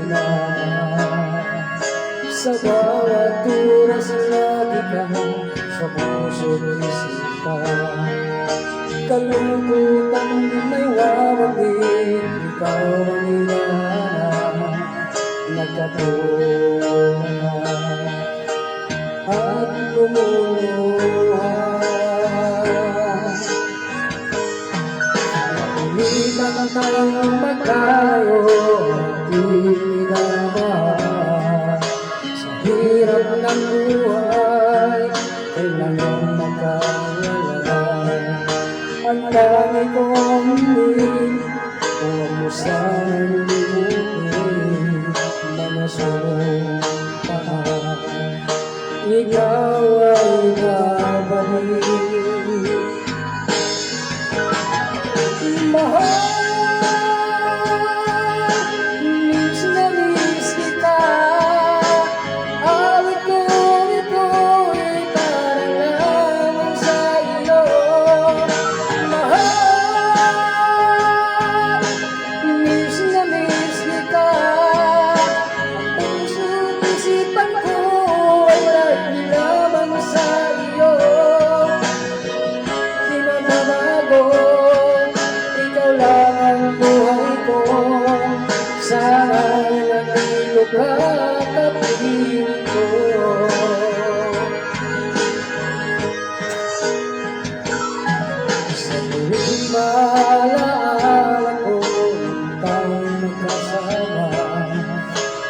na sa bawat oras lagi ka sa puso't isipan. Kalungkutan may wawagin, ikaw ang ilan nagkatuwa at lumuha. Nahilikan ang tayong magkayo at itinamahal. Sa hirap ng buhay, kailangan makawala. Ang dami kong hiling, huwag mo sanang limutin, mga sumpah. Ikaw ay babalik. Mahal, miss na miss kita. Awit kong ito'y para lamang sa iyo. Mahal, miss na miss kita. Ang puso't isipan ko ay lagi lamang sa iyo. Di magbabago, ikaw lang ang buhay ko. Sana'y nandito ka kapiling ko. Sa tuwing maalaala ko tayo'y magkasama,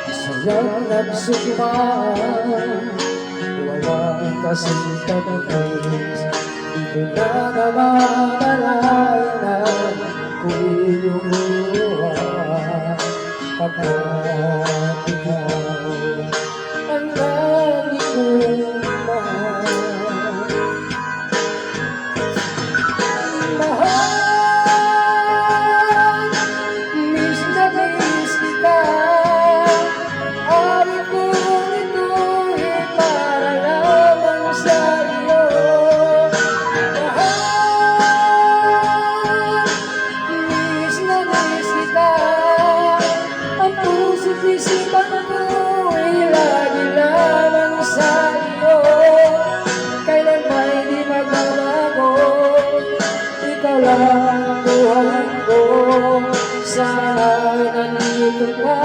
sayang nagsumpan, walang kasing tatakis. Di ko na namamalayan na kung iyong luha, pagkat ikaw ang lagi kong mahal. Mahal, miss na miss kita. Awit kong ito'y para lamang sa iyo. Isipan ko ay lagi lamang sa iyo. Kailan may di magbabago, ikaw lang ang buhay ko. Sana'y nandito ka